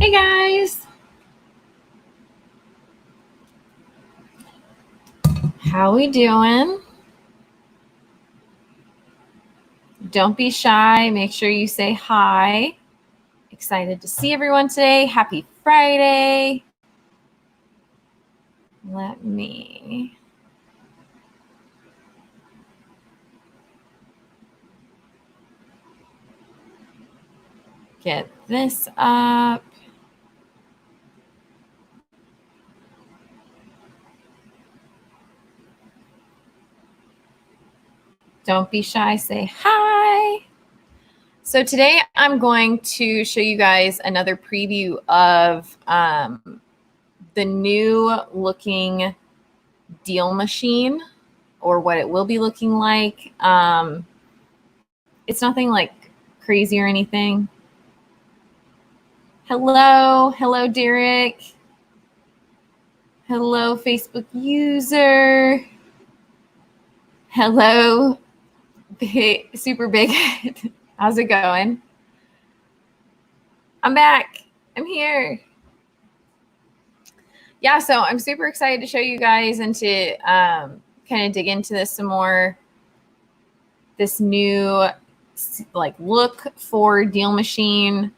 Hey guys, how we doing? Don't be shy. Make sure you say hi. Excited to see everyone today. Happy Friday. Let me get this up. Don't be shy. Say hi. So today I'm going to show you guys another preview of the new looking DealMachine, or what it will be looking like. It's nothing like crazy or anything. Hello, Derek. Hello, Facebook user. Hello, super big. How's it going? I'm back. I'm here. Yeah, so I'm super excited to show you guys and to kind of dig into this some more. This new look for DealMachine.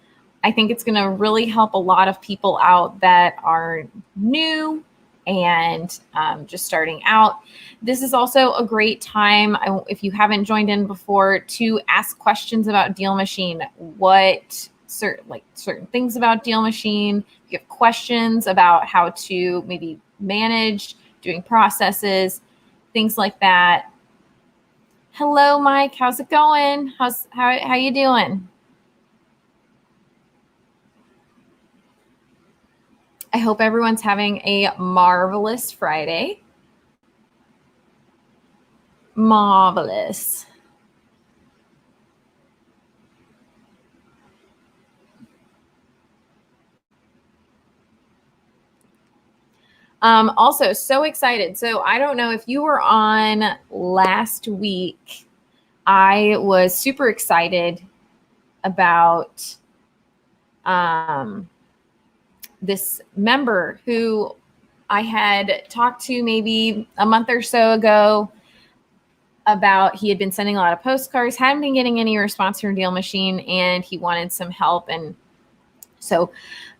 I think it's going to really help a lot of people out that are new and just starting out. This is also a great time, if you haven't joined in before, to ask questions about DealMachine. What certain things about DealMachine? If you have questions about how to maybe manage doing processes, things like that. Hello, Mike. How's it going? How you doing? I hope everyone's having a marvelous Friday. Marvelous. Also, so excited. So I don't know if you were on last week. I was super excited about this member who I had talked to maybe a month or so ago about. He had been sending a lot of postcards, hadn't been getting any response from DealMachine, and he wanted some help. And so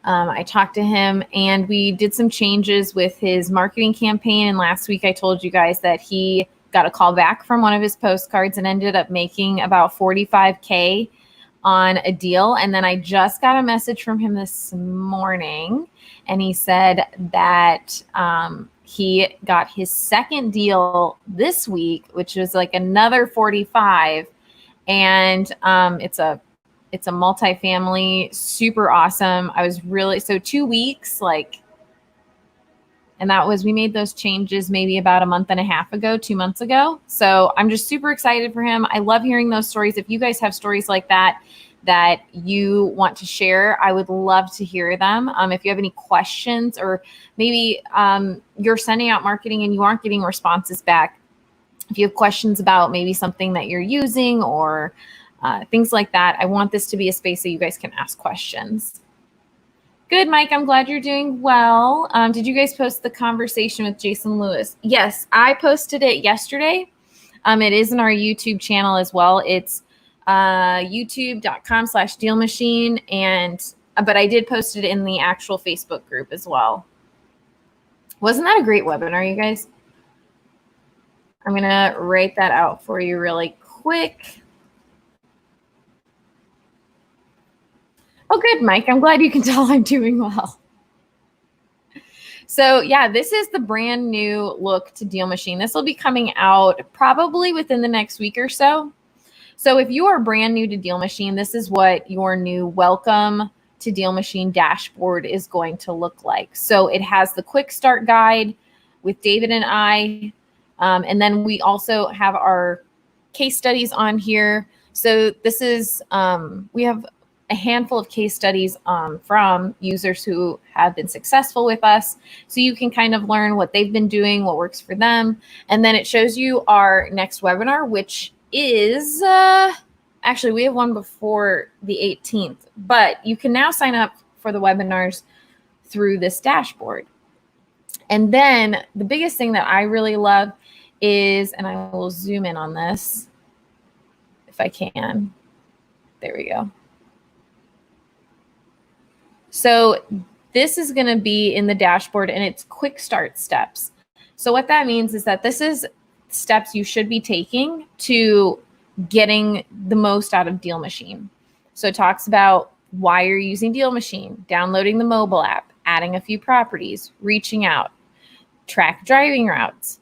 I talked to him and we did some changes with his marketing campaign. And last week I told you guys that he got a call back from one of his postcards and ended up making about $45K on a deal. And then I just got a message from him this morning, and he said that he got his second deal this week, which was like another 45. And it's a multifamily, super awesome. I was really, so 2 weeks, and that was, we made those changes maybe about a month and a half ago, 2 months ago. So I'm just super excited for him. I love hearing those stories. If you guys have stories like that you want to share, I would love to hear them. If you have any questions, or maybe you're sending out marketing and you aren't getting responses back. If you have questions about maybe something that you're using or things like that, I want this to be a space that you guys can ask questions. Good, Mike. I'm glad you're doing well. Did you guys post the conversation with Jason Lewis? Yes, I posted it yesterday. It is in our YouTube channel as well. It's youtube.com/DealMachine. But I did post it in the actual Facebook group as well. Wasn't that a great webinar, you guys? I'm going to write that out for you really quick. Oh, good, Mike. I'm glad you can tell I'm doing well. So yeah, this is the brand new look to DealMachine. This will be coming out probably within the next week or so. So if you are brand new to DealMachine, this is what your new welcome to DealMachine dashboard is going to look like. So it has the quick start guide with David and I. And then we also have our case studies on here. So this is, we have a handful of case studies from users who have been successful with us. So you can kind of learn what they've been doing, what works for them. And then it shows you our next webinar, which is, actually we have one before the 18th, but you can now sign up for the webinars through this dashboard. And then the biggest thing that I really love is, and I will zoom in on this if I can. There we go. So this is going to be in the dashboard, and it's quick start steps. So what that means is that this is steps you should be taking to getting the most out of DealMachine. So it talks about why you're using DealMachine, downloading the mobile app, adding a few properties, reaching out, track driving routes,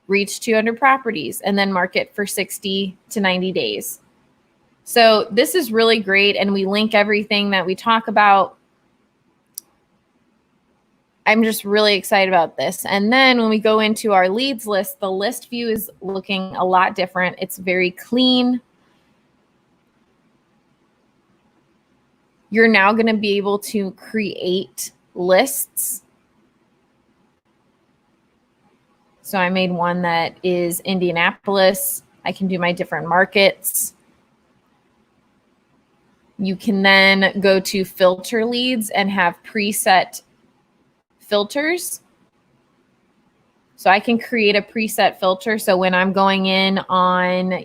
reach 200 properties, and then market for 60 to 90 days. So this is really great, and we link everything that we talk about. I'm just really excited about this. And then when we go into our leads list, the list view is looking a lot different. It's very clean. You're now going to be able to create lists. So I made one that is Indianapolis. I can do my different markets. You can then go to filter leads and have preset filters. So I can create a preset filter. So when I'm going in on,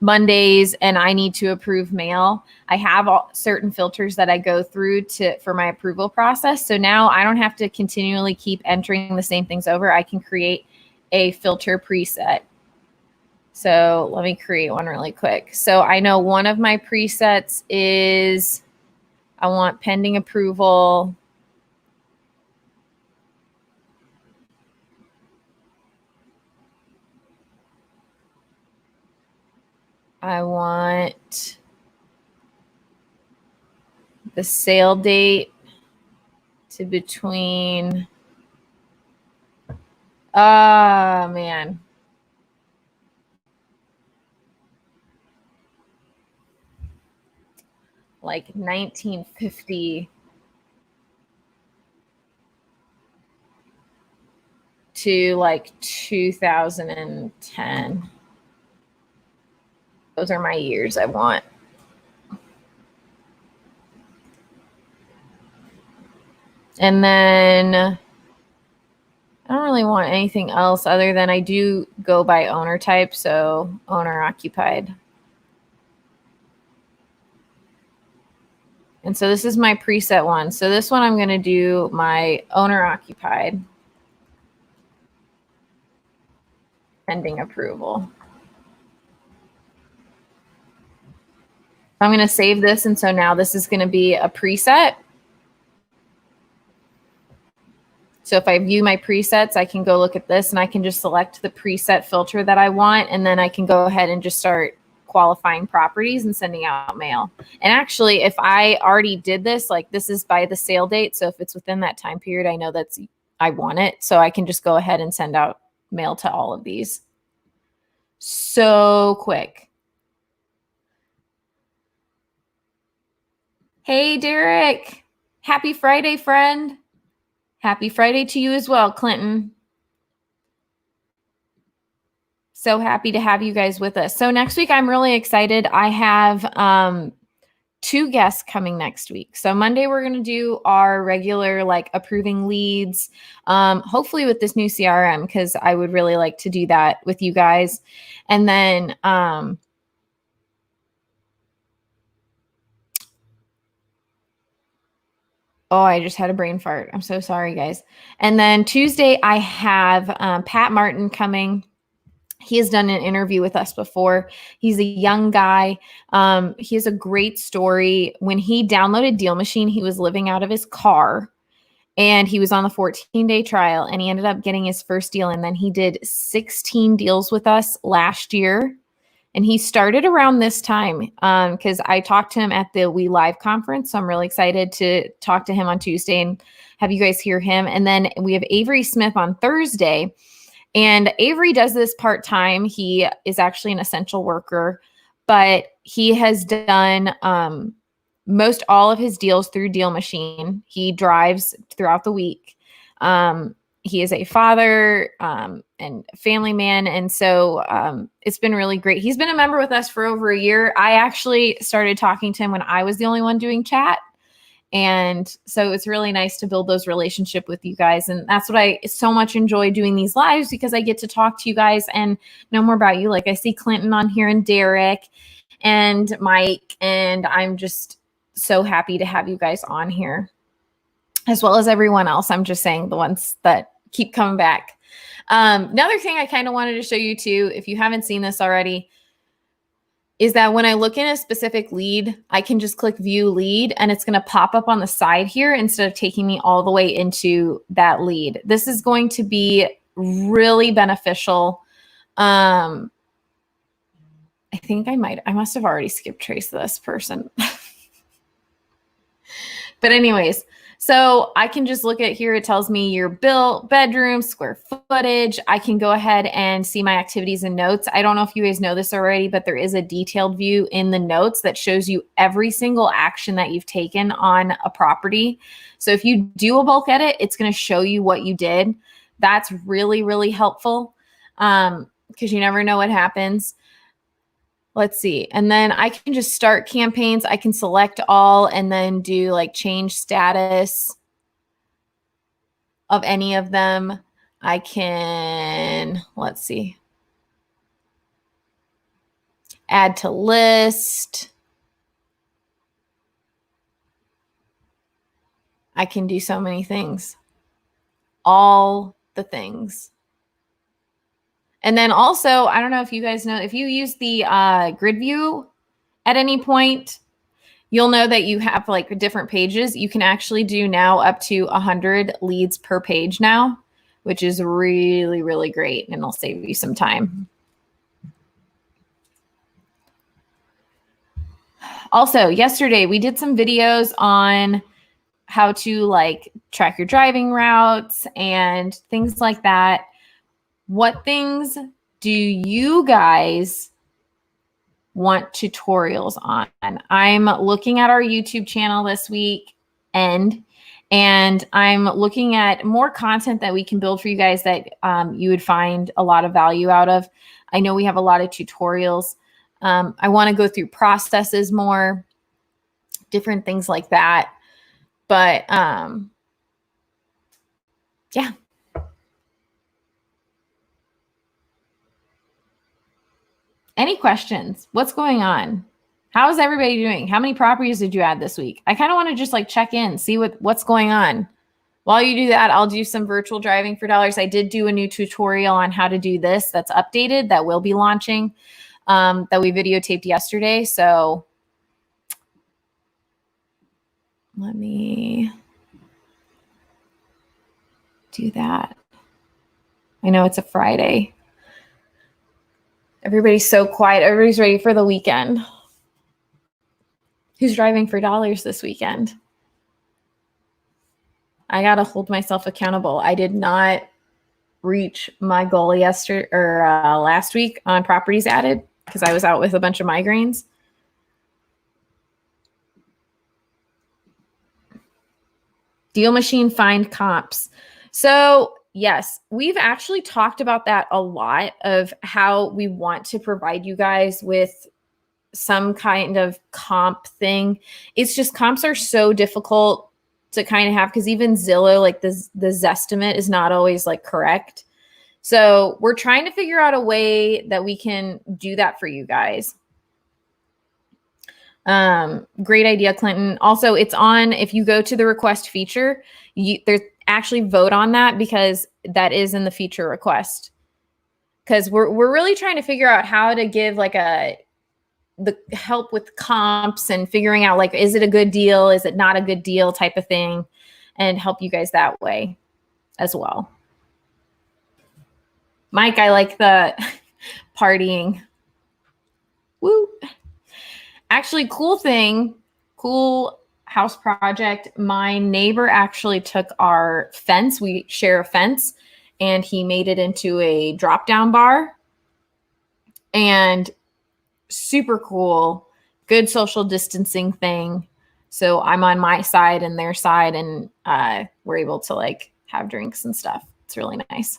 Mondays and I need to approve mail, I have certain filters that I go through for my approval process. So now I don't have to continually keep entering the same things over. I can create a filter preset. So let me create one really quick. So I know one of my presets is I want pending approval. I want the sale date to between, man. Like 1950 to like 2010. Those are my years I want. And then I don't really want anything else other than I do go by owner type. So owner occupied. And so this is my preset one. So this one I'm going to do my owner occupied pending approval. I'm going to save this. And so now this is going to be a preset. So if I view my presets, I can go look at this and I can just select the preset filter that I want. And then I can go ahead and just start qualifying properties and sending out mail. And actually, if I already did this, like this is by the sale date. So if it's within that time period, I know I want it. So I can just go ahead and send out mail to all of these. So quick. Hey, Derek. Happy Friday, friend. Happy Friday to you as well, Clinton. So happy to have you guys with us. So next week, I'm really excited. I have 2 guests coming next week. So Monday, we're going to do our regular like approving leads, hopefully with this new CRM, because I would really like to do that with you guys. And then oh, I just had a brain fart. I'm so sorry, guys. And then Tuesday, I have Pat Martin coming. He has done an interview with us before. He's a young guy. He has a great story. When he downloaded DealMachine, he was living out of his car and he was on the 14-day trial and he ended up getting his first deal. And then he did 16 deals with us last year. And he started around this time because I talked to him at the We Live conference. So I'm really excited to talk to him on Tuesday and have you guys hear him. And then we have Avery Smith on Thursday. And Avery does this part-time. He is actually an essential worker, but he has done most all of his deals through DealMachine. He drives throughout the week. He is a father and family man. And so it's been really great. He's been a member with us for over a year. I actually started talking to him when I was the only one doing chat. And so it's really nice to build those relationships with you guys. And that's what I so much enjoy doing these lives, because I get to talk to you guys and know more about you. Like I see Clinton on here and Derek and Mike, and I'm just so happy to have you guys on here, as well as everyone else. I'm just saying the ones that keep coming back. Another thing I kind of wanted to show you too, if you haven't seen this already, is that when I look in a specific lead, I can just click view lead and it's going to pop up on the side here instead of taking me all the way into that lead. This is going to be really beneficial. I think I must have already skip traced this person. But anyways, so I can just look at here. It tells me your bedroom, square footage. I can go ahead and see my activities and notes. I don't know if you guys know this already, but there is a detailed view in the notes that shows you every single action that you've taken on a property. So if you do a bulk edit, it's going to show you what you did. That's really, really helpful, because you never know what happens. Let's see. And then I can just start campaigns. I can select all and then do like change status of any of them. I can, let's see, add to list. I can do so many things. All the things. And then also, I don't know if you guys know, if you use the grid view at any point, you'll know that you have like different pages. You can actually do now up to 100 leads per page now, which is really, really great. And it'll save you some time. Also, yesterday we did some videos on how to like track your driving routes and things like that. What things do you guys want tutorials on? I'm looking at our YouTube channel this week and I'm looking at more content that we can build for you guys that you would find a lot of value out of. I know we have a lot of tutorials. I want to go through processes more, different things like that. But yeah. Any questions? What's going on? How is everybody doing? How many properties did you add this week? I kind of want to just like check in, see what's going on. While you do that, I'll do some virtual driving for dollars. I did do a new tutorial on how to do this that's updated that will be launching, that we videotaped yesterday. So let me do that. I know it's a Friday. Everybody's so quiet. Everybody's ready for the weekend. Who's driving for dollars this weekend? I got to hold myself accountable. I did not reach my goal yesterday or last week on properties added because I was out with a bunch of migraines. DealMachine find comps. So yes, we've actually talked about that a lot, of how we want to provide you guys with some kind of comp thing. It's just comps are so difficult to kind of have, because even Zillow, like the Zestimate is not always like correct. So we're trying to figure out a way that we can do that for you guys. Great idea, Clinton. Also, it's on, if you go to the request feature, there's actually vote on that, because that is in the feature request. Because we're really trying to figure out how to give like the help with comps and figuring out like, is it a good deal? Is it not a good deal type of thing, and help you guys that way as well. Mike, I like the partying. Woo. Actually, cool house project. My neighbor actually took our fence. We share a fence, and he made it into a drop-down bar. And super cool, good social distancing thing. So I'm on my side and their side, and we're able to like have drinks and stuff. It's really nice.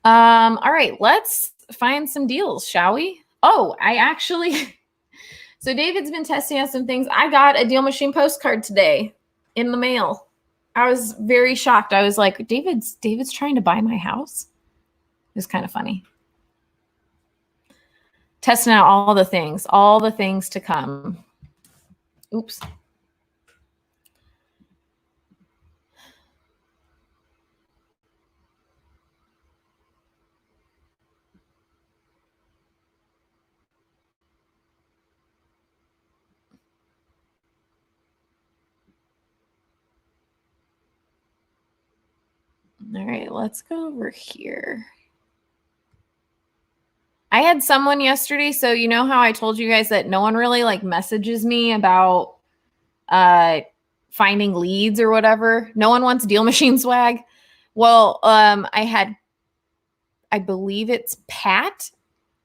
All right, let's find some deals, shall we? Oh, I actually... So David's been testing out some things. I got a DealMachine postcard today in the mail. I was very shocked. I was like, David's trying to buy my house. It was kind of funny. Testing out all the things to come. Oops. All right, let's go over here. I had someone yesterday. So you know how I told you guys that no one really like messages me about finding leads or whatever. No one wants DealMachine swag. Well, I believe it's Pat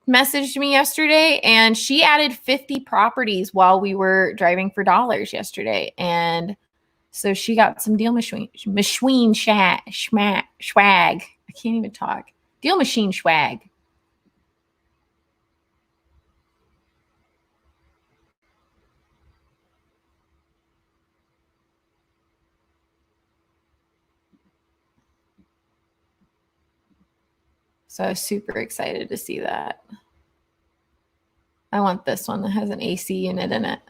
messaged me yesterday, and she added 50 properties while we were driving for dollars yesterday. And so she got some DealMachine swag. I can't even talk. DealMachine swag. So I was super excited to see that. I want this one that has an AC unit in it.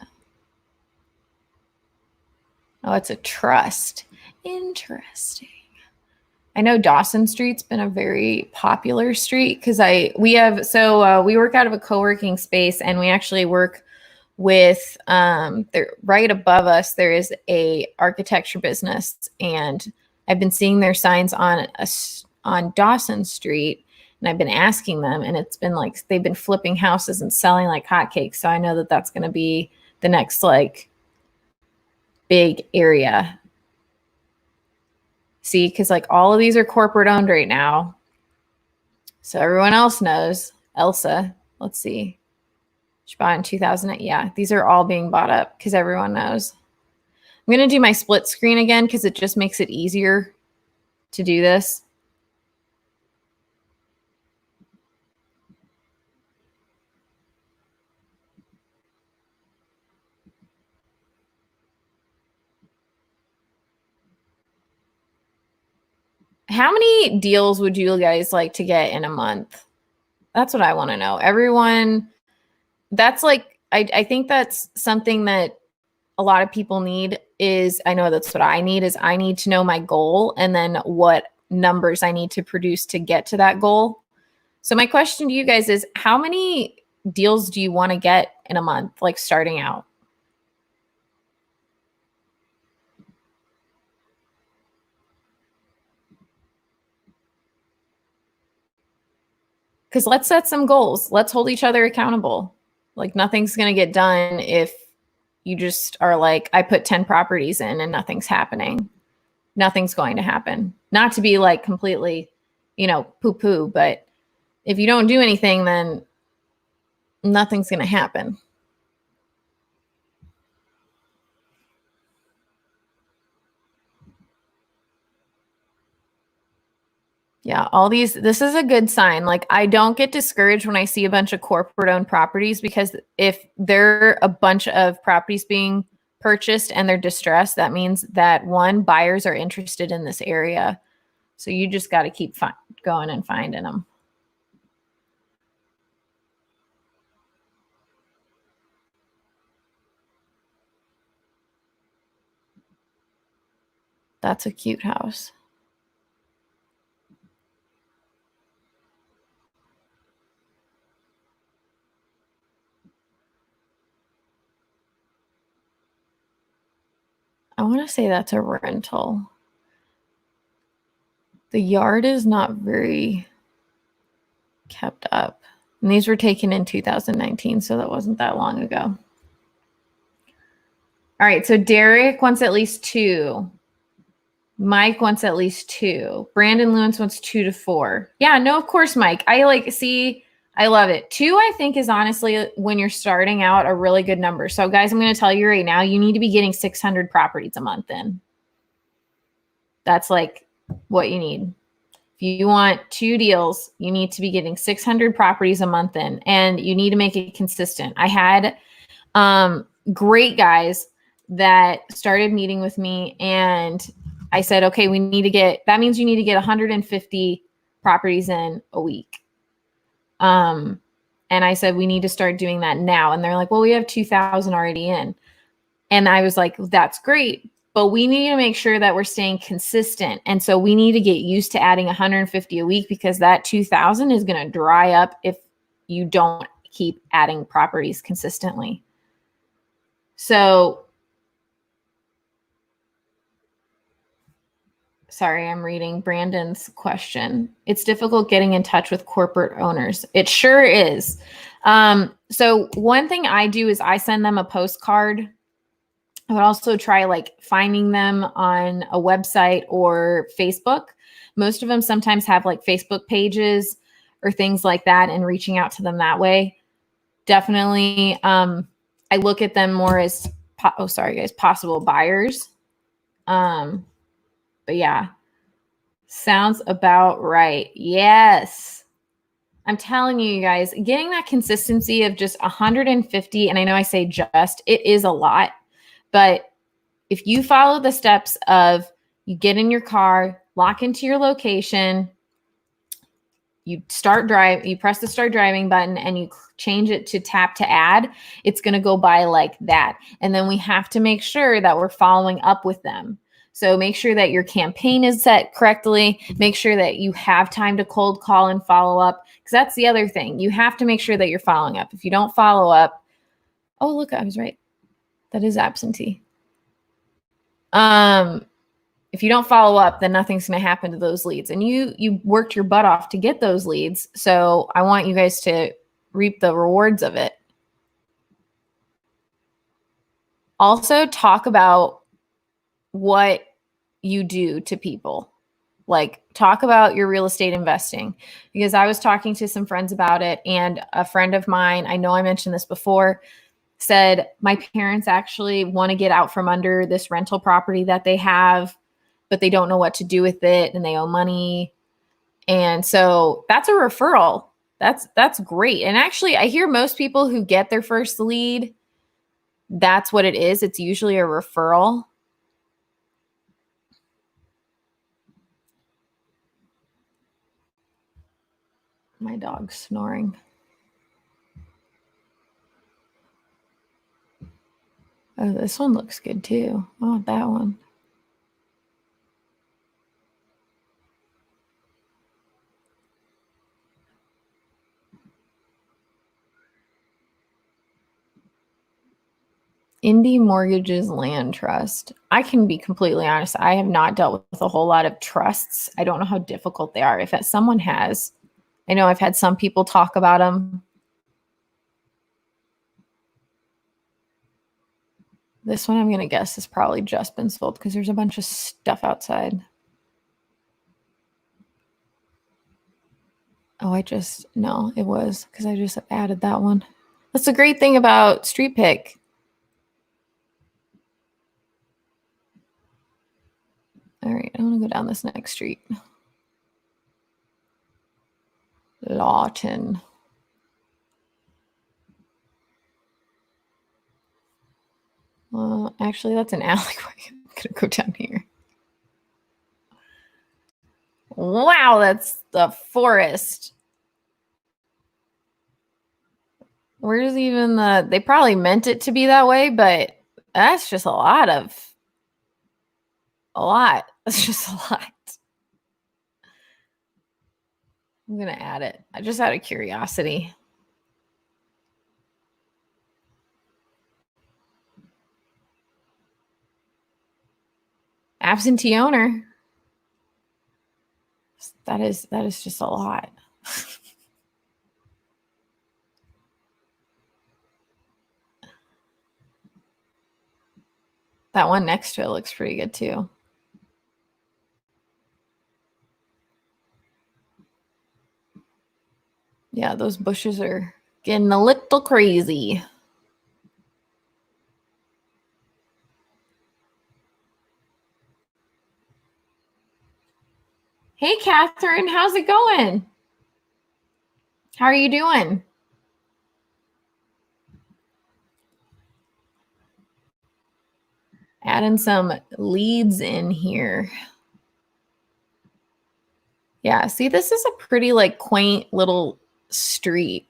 Oh, it's a trust. Interesting. I know Dawson Street's been a very popular street because we work out of a co-working space, and we actually work with right above us. There is a architecture business, and I've been seeing their signs on Dawson Street, and I've been asking them, and it's been like they've been flipping houses and selling like hotcakes. So I know that that's going to be the next like big area. See, because like all of these are corporate owned right now. So everyone else knows. Elsa, let's see. She bought in 2008. Yeah, these are all being bought up because everyone knows. I'm going to do my split screen again because it just makes it easier to do this. How many deals would you guys like to get in a month? That's what I want to know. Everyone, that's like, I think that's something that a lot of people need is, I know that's what I need is I need to know my goal and then what numbers I need to produce to get to that goal. So my question to you guys is, how many deals do you want to get in a month, like starting out? Because let's set some goals. Let's hold each other accountable. Like nothing's going to get done if you just are like, I put 10 properties in and nothing's happening. Nothing's going to happen. Not to be like completely, poo-poo, but if you don't do anything, then nothing's going to happen. Yeah, this is a good sign. Like I don't get discouraged when I see a bunch of corporate owned properties, because if there are a bunch of properties being purchased and they're distressed, that means that one, buyers are interested in this area. So you just got to keep going and finding them. That's a cute house. I want to say that's a rental. The yard is not very kept up. And these were taken in 2019, so that wasn't that long ago. All right, so Derek wants at least 2. Mike wants at least 2. Brandon Lewis wants 2 to 4. Yeah, no, of course, Mike. I love it. 2, I think, is honestly, when you're starting out, a really good number. So guys, I'm going to tell you right now, you need to be getting 600 properties a month in. That's like what you need. If you want 2 deals, you need to be getting 600 properties a month in, and you need to make it consistent. I had Great guys that started meeting with me, and I said, okay, that means you need to get 150 properties in a week. And I said, we need to start doing that now. And they're like, well, we have 2,000 already in. And I was like, that's great, but we need to make sure that we're staying consistent. And so we need to get used to adding 150 a week, because that 2,000 is going to dry up if you don't keep adding properties consistently. So, sorry, I'm reading Brandon's question. It's difficult getting in touch with corporate owners. It sure is. So one thing I do is I send them a postcard. I would also try like finding them on a website or Facebook. Most of them sometimes have like Facebook pages or things like that, and reaching out to them that way. Definitely. I look at them more as, possible buyers. But yeah, sounds about right. Yes. I'm telling you guys, getting that consistency of just 150, and I know I say just, it is a lot, but if you follow the steps of, you get in your car, lock into your location, you press the start driving button, and you change it to tap to add, it's going to go by like that. And then we have to make sure that we're following up with them. So make sure that your campaign is set correctly. Make sure that you have time to cold call and follow up, because that's the other thing. You have to make sure that you're following up. If you don't follow up, oh, look, I was right. That is absentee. If you don't follow up, then nothing's going to happen to those leads. And you worked your butt off to get those leads. So I want you guys to reap the rewards of it. Also, talk about what you do to people. Like, talk about your real estate investing, because I was talking to some friends about it, and a friend of mine, I know I mentioned this before, said, my parents actually want to get out from under this rental property that they have, but they don't know what to do with it, and they owe money. And so that's a referral. That's great. And actually, I hear most people who get their first lead, that's what it is. It's usually a referral. My dog's snoring. Oh, this one looks good too. I want that one. Indie Mortgages Land Trust. I can be completely honest. I have not dealt with a whole lot of trusts. I don't know how difficult they are. If someone has, I know I've had some people talk about them. This one I'm going to guess has probably just been sold, because there's a bunch of stuff outside. Oh, no, it was, because I just added that one. That's the great thing about Street Pick. All right, I want to go down this next street. Lawton. Actually, that's an alleyway. I'm going to go down here. Wow, that's the forest. Where's even they probably meant it to be that way, but that's just a lot. That's just a lot. I'm going to add it. I just out of curiosity. Absentee owner. That is just a lot. That one next to it looks pretty good too. Yeah, those bushes are getting a little crazy. Hey, Catherine, how's it going? How are you doing? adding some leads in here. Yeah, see, this is a pretty like quaint little street.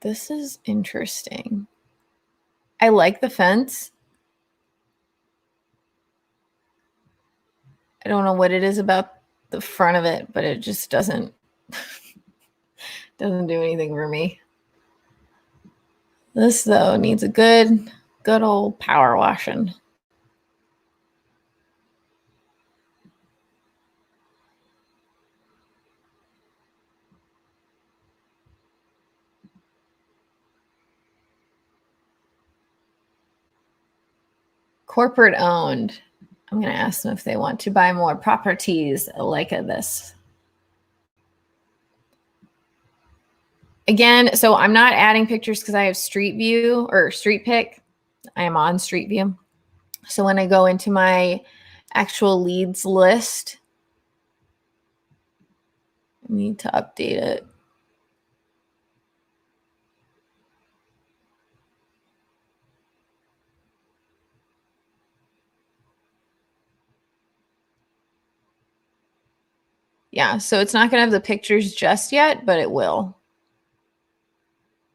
This is interesting. I like the fence. I don't know what it is about the front of it, but it just doesn't do anything for me. This though needs a good old power washing. Corporate owned. I'm going to ask them if they want to buy more properties like this. Again, so I'm not adding pictures because I have Street View or Street Pick. I am on Street View. So when I go into my actual leads list, I need to update it. Yeah, so it's not going to have the pictures just yet, but it will.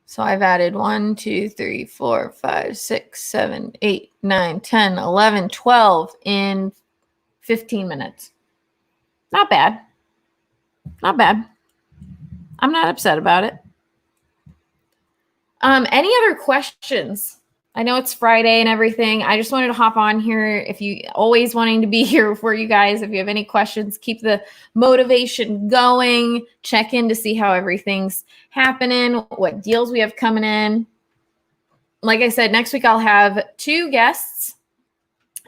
So I've added 1, 2, 3, 4, 5, 6, 7, 8, 9, 10, 11, 12 in 15 minutes. Not bad. Not bad. I'm not upset about it. Any other questions? I know it's Friday and everything. I just wanted to hop on here. If you always wanting to be here for you guys, if you have any questions, keep the motivation going. Check in to see how everything's happening, what deals we have coming in. Like I said, next week I'll have 2 guests.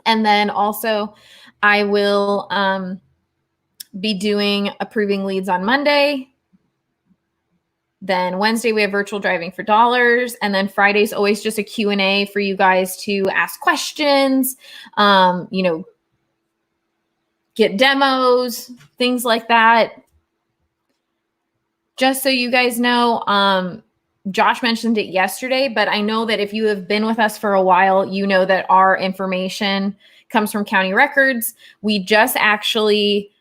And then also I will be doing approving leads on Monday. Then Wednesday, we have virtual driving for dollars. And then Friday's always just a Q&A for you guys to ask questions, get demos, things like that. Just so you guys know, Josh mentioned it yesterday, but I know that if you have been with us for a while, you know that our information comes from county records. We just actually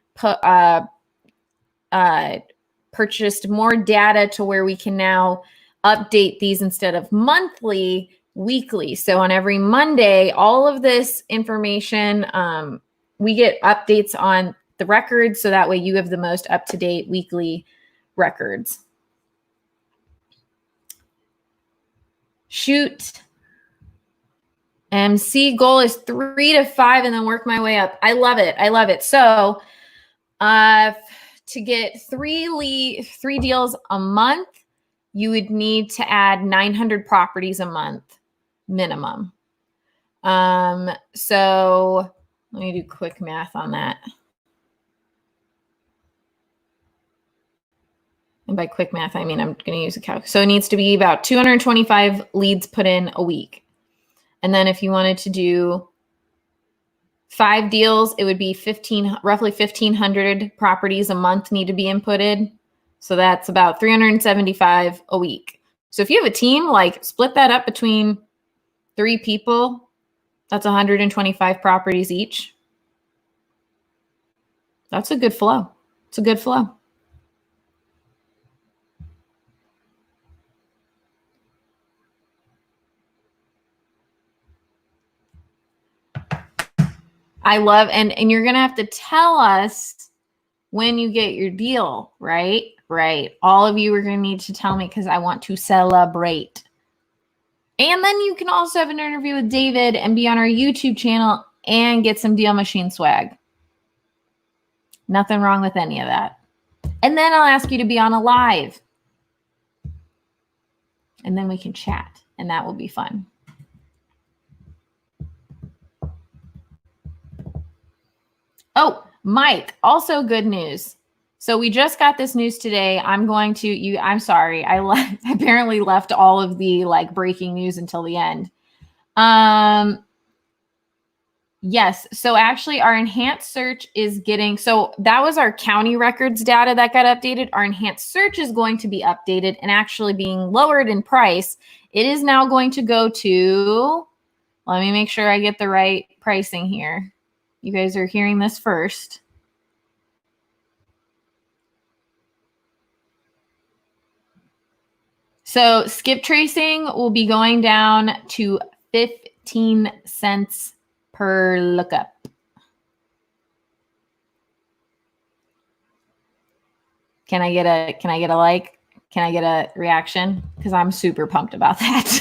purchased more data to where we can now update these instead of monthly, weekly. So on every Monday, all of this information, we get updates on the records. So that way you have the most up-to-date weekly records. Shoot. MC goal is 3 to 5 and then work my way up. I love it. I love it. So, to get 3 deals a month, you would need to add 900 properties a month minimum. So let me do quick math on that. And by quick math, I mean I'm going to use a calculator. So it needs to be about 225 leads put in a week. And then if you wanted to do 5 deals, it would be roughly 1,500 properties a month need to be inputted. So that's about 375 a week. So if you have a team, like split that up between 3 people, that's 125 properties each. That's a good flow. It's a good flow. I love, and you're going to have to tell us when you get your deal, right? Right. All of you are going to need to tell me because I want to celebrate. And then you can also have an interview with David and be on our YouTube channel and get some DealMachine swag. Nothing wrong with any of that. And then I'll ask you to be on a live. And then we can chat, and that will be fun. Oh, Mike, also good news. So we just got this news today. I'm sorry. I apparently left all of the breaking news until the end. Yes. So actually our enhanced search is getting, so that was our county records data that got updated. Our enhanced search is going to be updated and actually being lowered in price. It is now going to go to, let me make sure I get the right pricing here. You guys are hearing this first. So skip tracing will be going down to 15 cents per lookup. Can I get a like? Can I get a reaction? Because I'm super pumped about that.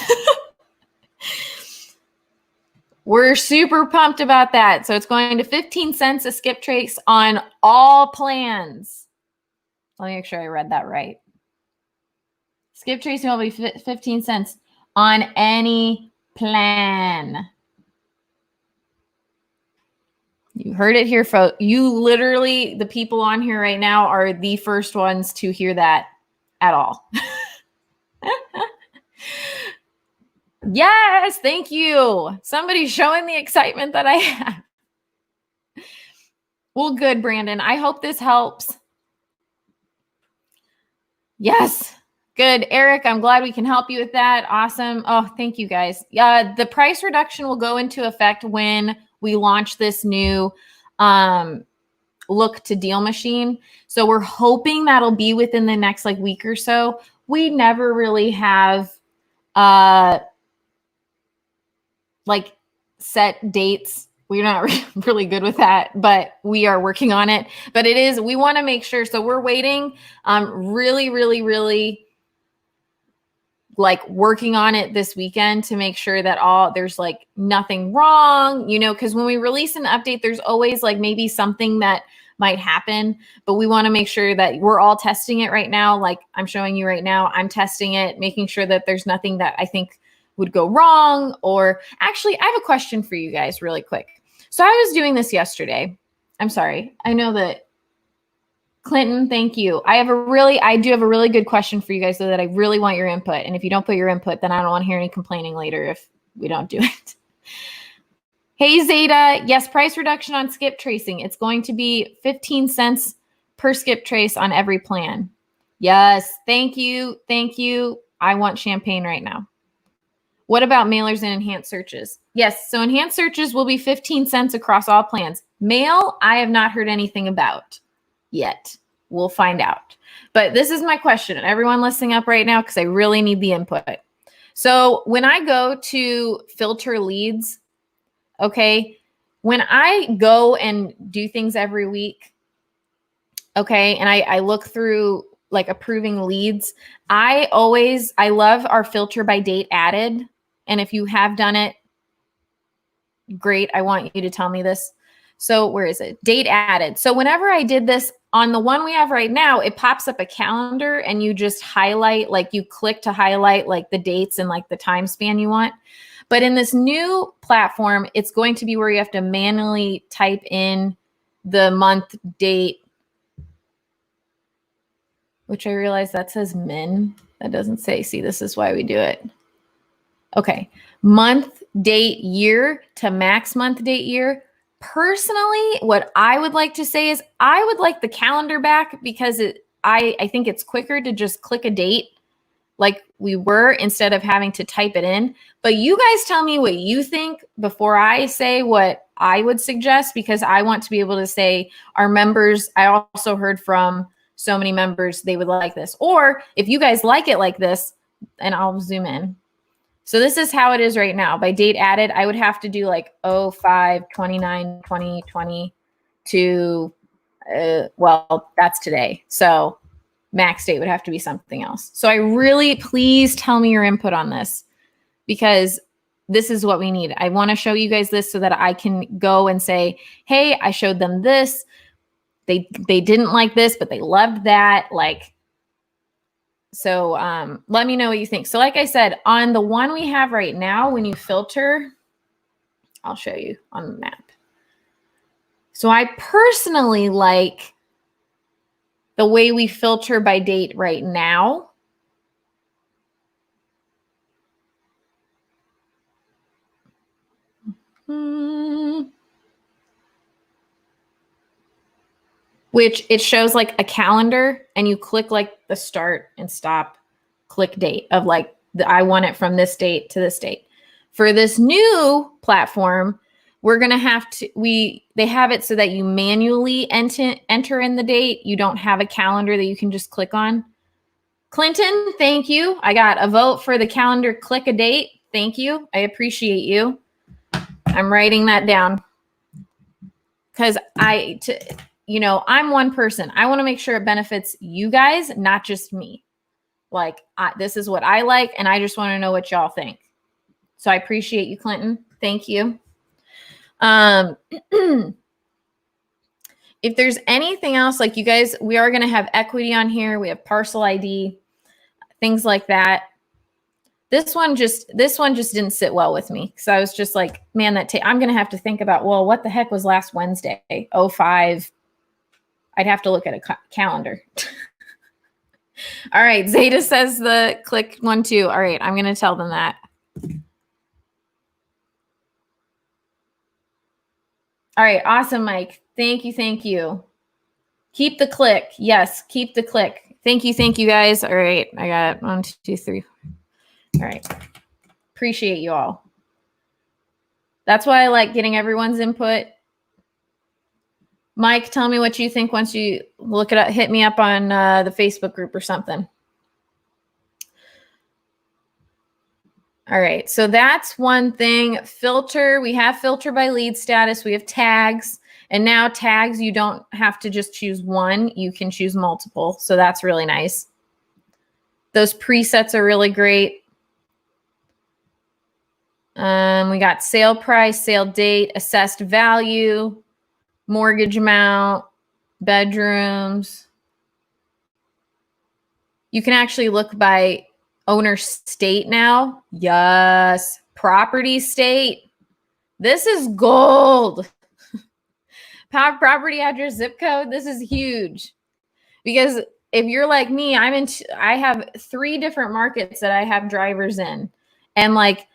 We're super pumped about that. So it's going to 15 cents a skip trace on all plans. Let me make sure I read that right. Skip tracing will be 15 cents on any plan. You heard it here, folks. You literally, the people on here right now are the first ones to hear that at all. Yes, thank you. Somebody's showing the excitement that I have. Well, good, Brandon. I hope this helps. Yes, good. Aric, I'm glad we can help you with that. Awesome. Oh, thank you guys. The price reduction will go into effect when we launch this new look to DealMachine. So we're hoping that'll be within the next like week or so. We never really have like set dates. We're not really good with that, but we are working on it. But it is, we want to make sure. So we're waiting, really like working on it this weekend to make sure that there's like nothing wrong, you know, because when we release an update, there's always like maybe something that might happen, but we want to make sure that we're all testing it right now. Like I'm showing you right now, I'm testing it, making sure that there's nothing that I think would go wrong. Or actually, I have a question for you guys really quick. So I was doing this yesterday. I'm sorry. I know that Clinton, thank you. I do have a really good question for you guys though that I really want your input. And if you don't put your input, then I don't want to hear any complaining later if we don't do it. Hey, Zeta. Yes, price reduction on skip tracing. It's going to be 15 cents per skip trace on every plan. Yes, thank you. Thank you. I want champagne right now. What about mailers and enhanced searches? Yes, so enhanced searches will be 15 cents across all plans. Mail, I have not heard anything about yet. We'll find out. But this is my question, and everyone listening up right now, because I really need the input. So when I go to filter leads, okay, when I go and do things every week, okay, and I look through like approving leads, I love our filter by date added. And if you have done it, great. I want you to tell me this. So where is it? Date added. So whenever I did this on the one we have right now, it pops up a calendar and you just highlight, like you click to highlight like the dates and like the time span you want. But in this new platform, it's going to be where you have to manually type in the month, date, which I realize that says min. That doesn't say, see, this is why we do it. Okay, month, date, year to max month, date, year. Personally, what I would like to say is I would like the calendar back because I think it's quicker to just click a date like we were instead of having to type it in. But you guys tell me what you think before I say what I would suggest, because I want to be able to say our members, I also heard from so many members, they would like this. Or if you guys like it like this, and I'll zoom in. So this is how it is right now. By date added, I would have to do like 05/29/2020 to, well, that's today. So max date would have to be something else. So I really, please tell me your input on this, because this is what we need. I want to show you guys this so that I can go and say, hey, I showed them this. They didn't like this, but they loved that. Like, so let me know what you think. So like I said, on the one we have right now, when you filter, I'll show you on the map. So I personally like the way we filter by date right now. which it shows like a calendar, and you click like the start and stop click date of like, I want it from this date to this date. For this new platform, we're going to have to, they have it so that you manually enter in the date. You don't have a calendar that you can just click on. Clinton, thank you. I got a vote for the calendar, click a date. Thank you. I appreciate you. I'm writing that down because I'm one person. I want to make sure it benefits you guys, not just me. Like, this is what I like, and I just want to know what y'all think. So I appreciate you, Clinton. Thank you. If there's anything else, like you guys, we are going to have equity on here. We have parcel ID, things like that. This one just didn't sit well with me. So I was just like, man, I'm going to have to think about, well, what the heck was last Wednesday? 05. I'd have to look at a calendar. All right. Zeta says the click 1, 2. All right. I'm going to tell them that. All right. Awesome, Mike. Thank you. Thank you. Keep the click. Yes. Keep the click. Thank you. Thank you, guys. All right. I got 1, 2, 3. All right. Appreciate you all. That's why I like getting everyone's input. Mike, tell me what you think once you look it up. Hit me up on the Facebook group or something. All right. So that's one thing. Filter. We have filter by lead status. We have tags. And now tags, you don't have to just choose one. You can choose multiple. So that's really nice. Those presets are really great. We got sale price, sale date, assessed value, mortgage amount, bedrooms. You can actually look by owner state now. Yes. Property state. This is gold. Property address, zip code. This is huge. Because if you're like me, I have 3 different markets that I have drivers in. And like,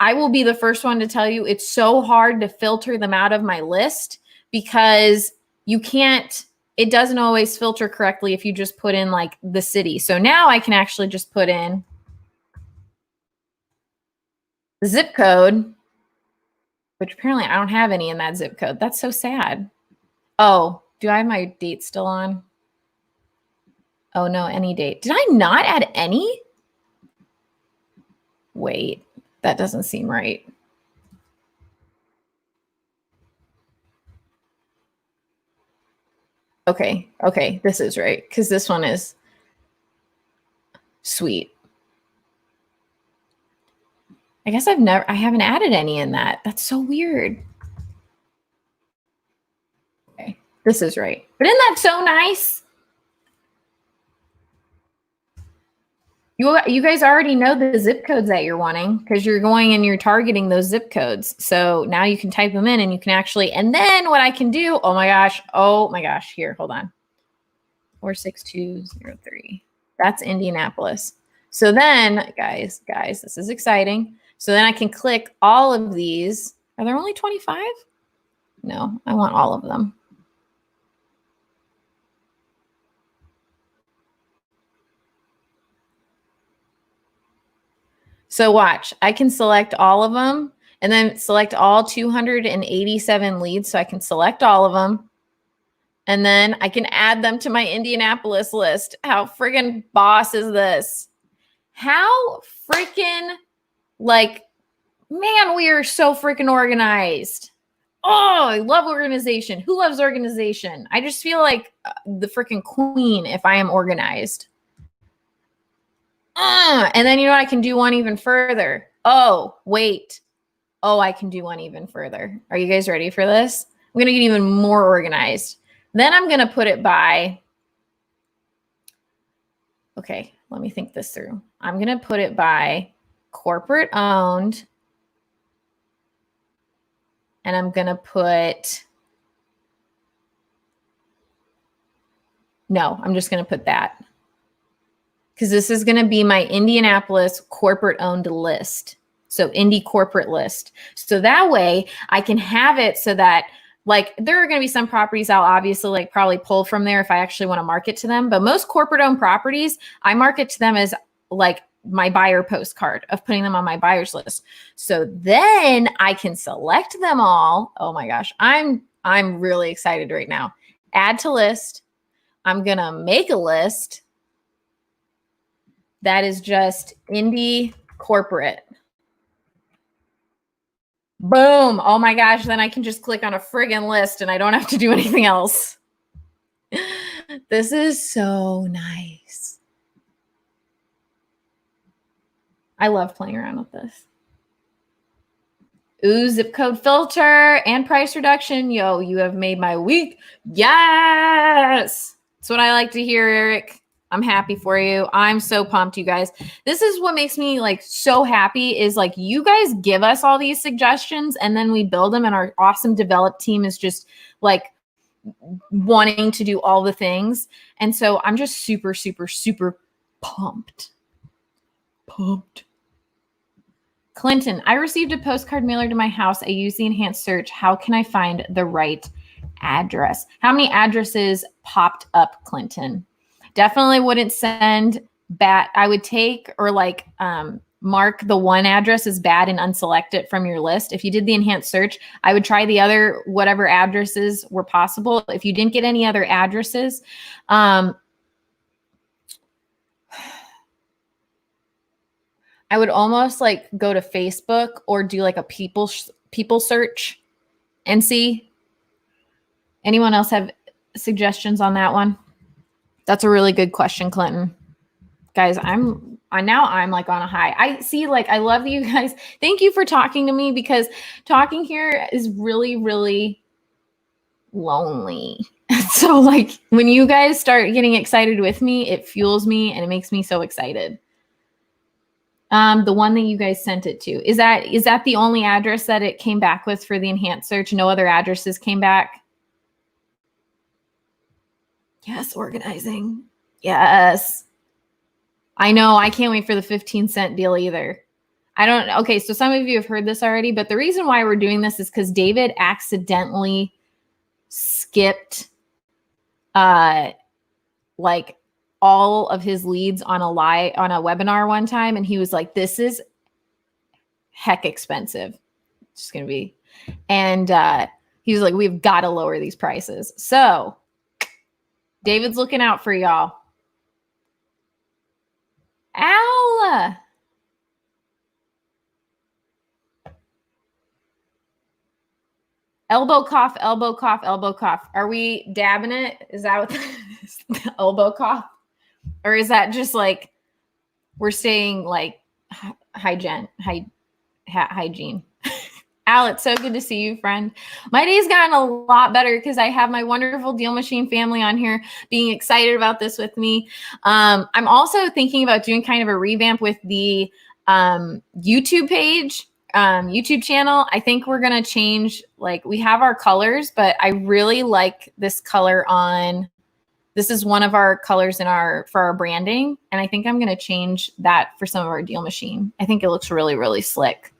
I will be the first one to tell you it's so hard to filter them out of my list because it doesn't always filter correctly if you just put in like the city. So now I can actually just put in the zip code, which apparently I don't have any in that zip code. That's so sad. Oh, do I have my date still on? Oh no, any date. Did I not add any? Wait. That doesn't seem right. Okay. This is right. Because this one is sweet. I guess I haven't added any in that. That's so weird. Okay. This is right. But isn't that so nice? You guys already know the zip codes that you're wanting because you're going and you're targeting those zip codes. So now you can type them in and you can actually, and then what I can do, oh my gosh, here, hold on. 46203. That's Indianapolis. So then, guys, this is exciting. So then I can click all of these. Are there only 25? No, I want all of them. So watch, I can select all of them and then select all 287 leads. So I can select all of them and then I can add them to my Indianapolis list. How friggin' boss is this? How freaking man, we are so freaking organized. Oh, I love organization. Who loves organization? I just feel like the freaking queen if I am organized. And then you know what? I can do one even further. Oh, wait. Oh, I can do one even further. Are you guys ready for this? I'm going to get even more organized. Then I'm going to put it by. Okay, let me think this through. I'm going to put it by corporate owned. And I'm going to put. No, I'm just going to put that. Because this is going to be my Indianapolis corporate owned list. So Indy corporate list. So that way I can have it so that Like there are going to be some properties I'll obviously like probably pull from there if I actually want to market to them. But most corporate owned properties, I market to them as like my buyer postcard of putting them on my buyers list. So then I can select them all. Oh my gosh. I'm really excited right now. Add to list. I'm going to make a list that is just indie corporate. Boom. Oh my gosh. Then I can just click on a friggin' list and I don't have to do anything else. This is so nice. I love playing around with this. Ooh, zip code filter and price reduction. Yo, you have made my week. Yes. That's what I like to hear, Aric. I'm happy for you. I'm so pumped, you guys. This is what makes me like so happy is like you guys give us all these suggestions and then we build them and our awesome developed team is just like wanting to do all the things. And so I'm just super, super, super pumped. Clinton, I received a postcard mailer to my house. I use the enhanced search. How can I find the right address? How many addresses popped up, Clinton? Definitely wouldn't send bad. I would take or like mark the one address as bad and unselect it from your list. If you did the enhanced search, I would try the other whatever addresses were possible. If you didn't get any other addresses, I would almost like go to Facebook or do like a people search and see. Anyone else have suggestions on that one? That's a really good question, Clinton. Guys, I'm like on a high. I see, like, I love you guys. Thank you for talking to me because talking here is really, really lonely. So like when you guys start getting excited with me, it fuels me and it makes me so excited. The one that you guys sent it to, is that the only address that it came back with for the enhanced search? No other addresses came back? Yes, organizing. Yes. I know. I can't wait for the 15-cent deal either. Okay, so some of you have heard this already, but the reason why we're doing this is because David accidentally skipped like all of his leads on a webinar one time. And he was like, this is heck expensive. It's just going to be. And he was like, we've got to lower these prices. So David's looking out for y'all. Al. Elbow cough, elbow cough, elbow cough. Are we dabbing it? Is that what the elbow cough? Or is that just like we're staying like hygiene? Al, it's so good to see you, friend. My day's gotten a lot better because I have my wonderful DealMachine family on here being excited about this with me. I'm also thinking about doing kind of a revamp with the YouTube page, YouTube channel. I think we're going to change, like we have our colors, but I really like this color on, this is one of our colors for our branding. And I think I'm going to change that for some of our DealMachine. I think it looks really, really slick.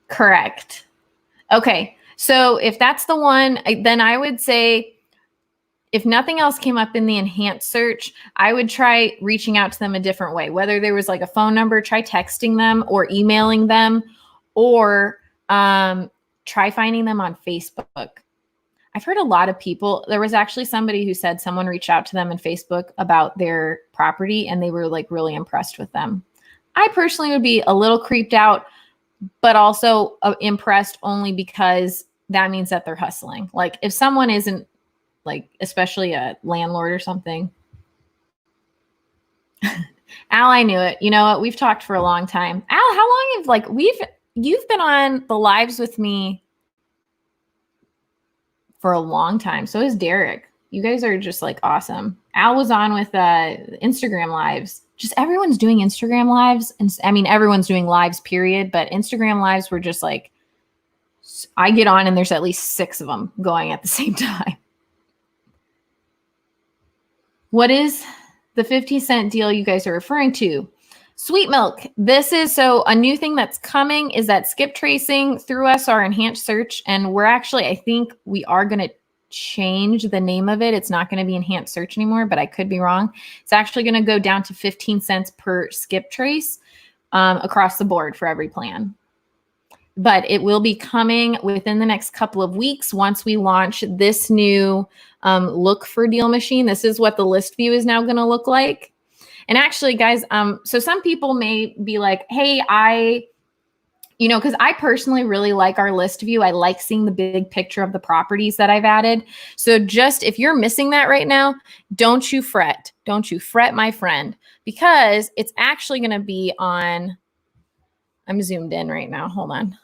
Correct. Okay. So if that's the one, then I would say if nothing else came up in the enhanced search, I would try reaching out to them a different way. Whether there was like a phone number, try texting them or emailing them, or try finding them on Facebook. I've heard a lot of people, there was actually somebody who said someone reached out to them on Facebook about their property and they were like really impressed with them. I personally would be a little creeped out, but also impressed only because that means that they're hustling. Like if someone isn't, like, especially a landlord or something. Al, I knew it. You know what? We've talked for a long time. Al, how long have you've been on the lives with me for a long time. So is Derek. You guys are just like awesome. Al was on with Instagram lives. Just everyone's doing Instagram lives. And I mean, everyone's doing lives, period. But Instagram lives were just like, I get on and there's at least 6 of them going at the same time. What is the 50-cent deal you guys are referring to? Sweet milk. This is so a new thing that's coming is that skip tracing through us our enhanced search. And we're actually, I think we are going to change the name of it. It's not going to be enhanced search anymore, but I could be wrong. It's actually going to go down to 15 cents per skip trace across the board for every plan. But it will be coming within the next couple of weeks once we launch this new look for DealMachine. This is what the list view is now going to look like. And actually, guys, so some people may be like, hey, because I personally really like our list view. I like seeing the big picture of the properties that I've added. So just if you're missing that right now, don't you fret. Don't you fret, my friend, because it's actually going to be on, I'm zoomed in right now. Hold on.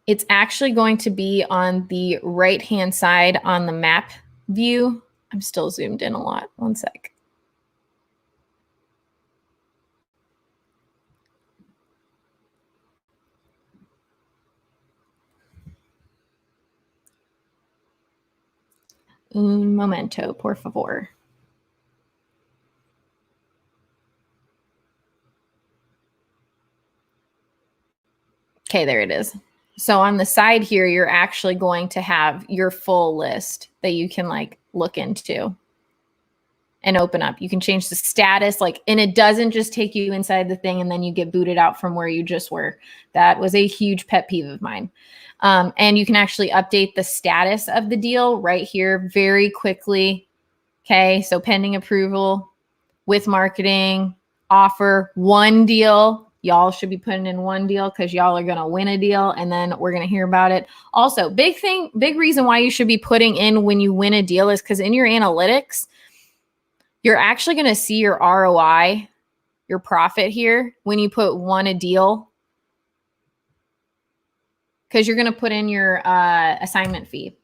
It's actually going to be on the right-hand side on the map view. I'm still zoomed in a lot. One sec. Un momento, por favor. Okay, there it is. So on the side here, you're actually going to have your full list that you can like look into and open up. You can change the status, and it doesn't just take you inside the thing and then you get booted out from where you just were. That was a huge pet peeve of mine. And you can actually update the status of the deal right here very quickly. Okay, so pending approval, with marketing, offer, one deal. Y'all should be putting in one deal because y'all are going to win a deal and then we're going to hear about it. Also, big reason why you should be putting in when you win a deal is because in your analytics, you're actually going to see your ROI, your profit here when you put won a deal, because you're going to put in your assignment fee.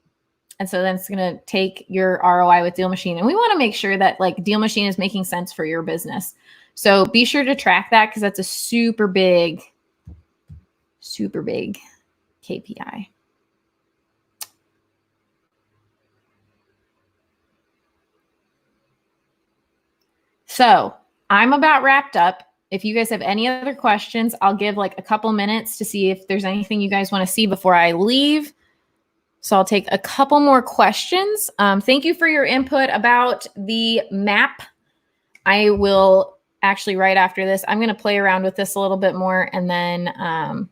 And so then it's going to take your ROI with DealMachine. And we want to make sure that DealMachine is making sense for your business. So be sure to track that because that's a super big KPI. So I'm about wrapped up. If you guys have any other questions, I'll give a couple minutes to see if there's anything you guys want to see before I leave. So I'll take a couple more questions. Thank you for your input about the map. I will actually, right after this, I'm going to play around with this a little bit more, and then I'm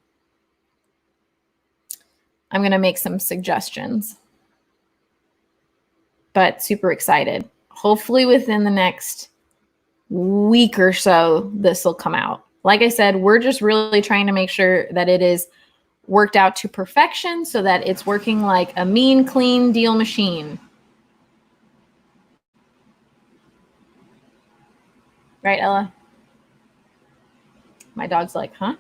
going to make some suggestions. But super excited. Hopefully within the next week or so, this will come out. Like I said, we're just really trying to make sure that it is worked out to perfection so that it's working like a mean, clean deal machine. Right, Ella? My dog's like, huh?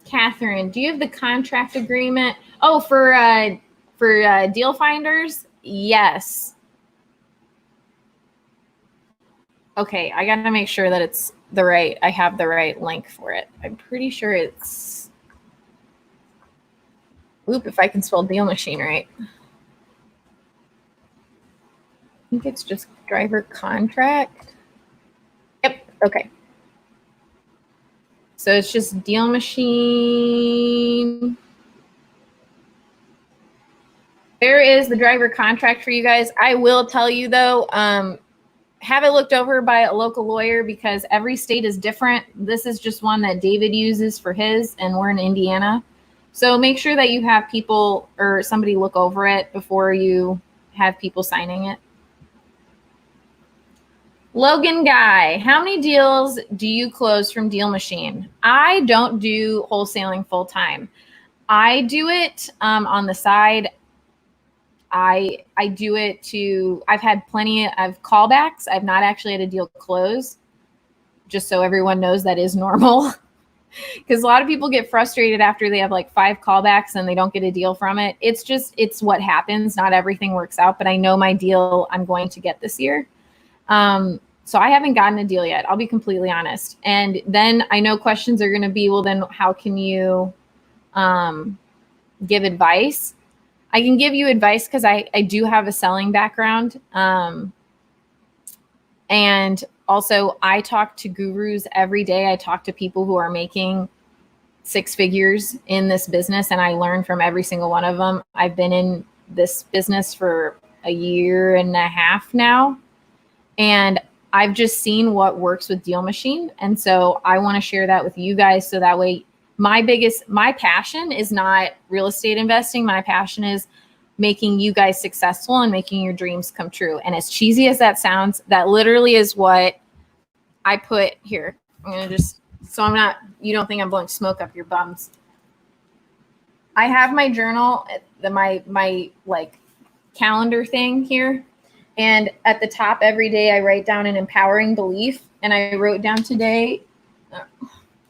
Catherine, do you have the contract agreement? Oh, for deal finders? Yes. Okay, I gotta make sure that it's I have the right link for it. I'm pretty sure it's, if I can spell DealMachine right. I think it's just driver contract. Yep, okay. So it's just DealMachine. There is the driver contract for you guys. I will tell you though, have it looked over by a local lawyer because every state is different. This is just one that David uses for his, and we're in Indiana. So make sure that you have people or somebody look over it before you have people signing it. Logan Guy, how many deals do you close from DealMachine? I don't do wholesaling full time. I do it on the side. I do it I've had plenty of callbacks. I've not actually had a deal close, just so everyone knows that is normal. Because a lot of people get frustrated after they have 5 callbacks and they don't get a deal from it. It's what happens. Not everything works out, but I know my deal I'm going to get this year. So I haven't gotten a deal yet. I'll be completely honest. And then I know questions are going to be, well, then how can you give advice. I can give you advice because I do have a selling background. And also I talk to gurus every day. I talk to people who are making 6 figures in this business, and I learn from every single one of them. I've been in this business for a year and a half now, and I've just seen what works with DealMachine. And so I want to share that with you guys. So that way my passion is not real estate investing. My passion is making you guys successful and making your dreams come true. And as cheesy as that sounds, that literally is what I put here. I'm going to just, so you don't think I'm blowing smoke up your bums. I have my journal, my like calendar thing here. And at the top every day, I write down an empowering belief. And I wrote down today, I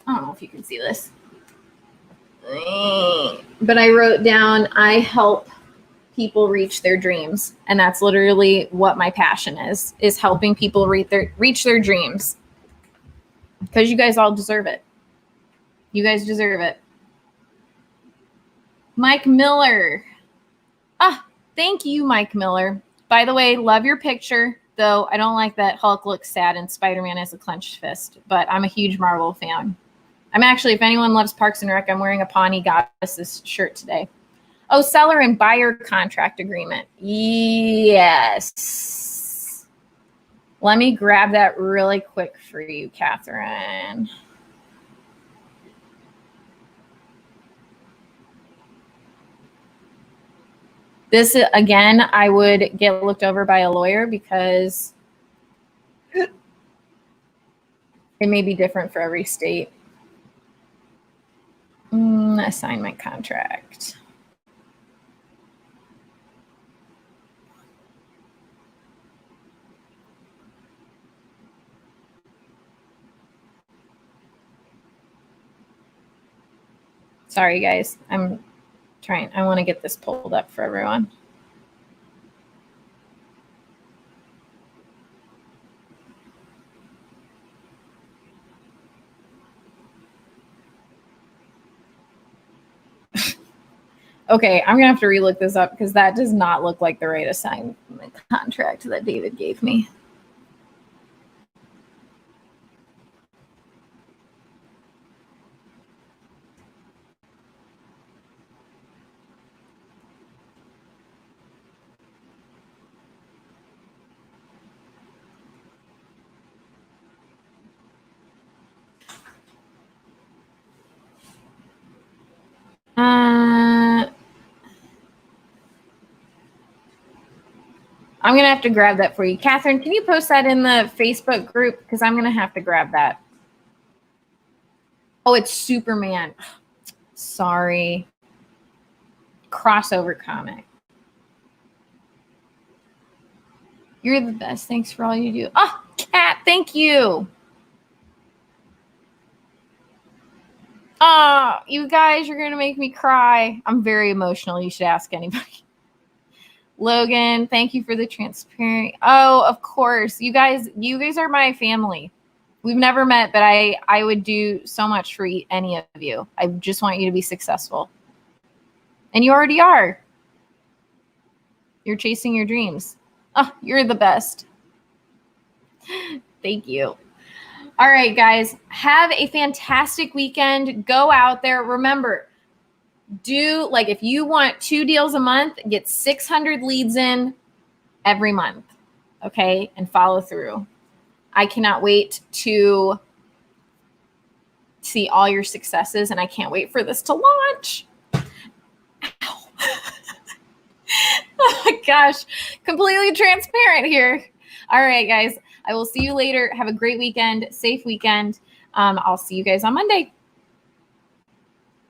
don't know if you can see this, but I wrote down, I help people reach their dreams. And that's literally what my passion is helping people reach their dreams. Because you guys all deserve it. You guys deserve it. Mike Miller. Thank you, Mike Miller. By the way, love your picture, though I don't like that Hulk looks sad and Spider-Man has a clenched fist, but I'm a huge Marvel fan. I'm actually, if anyone loves Parks and Rec, I'm wearing a Pawnee Goddesses shirt today. Oh, seller and buyer contract agreement. Yes. Let me grab that really quick for you, Catherine. This, again, I would get looked over by a lawyer because it may be different for every state. Assignment contract. Sorry, guys. I'm trying. I want to get this pulled up for everyone. Okay, I'm going to have to relook this up because that does not look like the right assignment contract that David gave me. I'm going to have to grab that for you. Catherine, can you post that in the Facebook group? Because I'm going to have to grab that. Oh, it's Superman. Sorry. Crossover comic. You're the best. Thanks for all you do. Oh, Kat, thank you. Oh, you guys, you're going to make me cry. I'm very emotional. You should ask anybody. Logan, thank you for the transparent. Oh, of course. You guys are my family. We've never met, but I would do so much for any of you. I just want you to be successful. And you already are. You're chasing your dreams. Oh, you're the best. Thank you. All right, guys, have a fantastic weekend. Go out there. Remember, if you want 2 deals a month, get 600 leads in every month, okay? And follow through. I cannot wait to see all your successes, and I can't wait for this to launch. Ow. Oh my gosh, completely transparent here. All right, guys, I will see you later. Have a great weekend, safe weekend. I'll see you guys on Monday.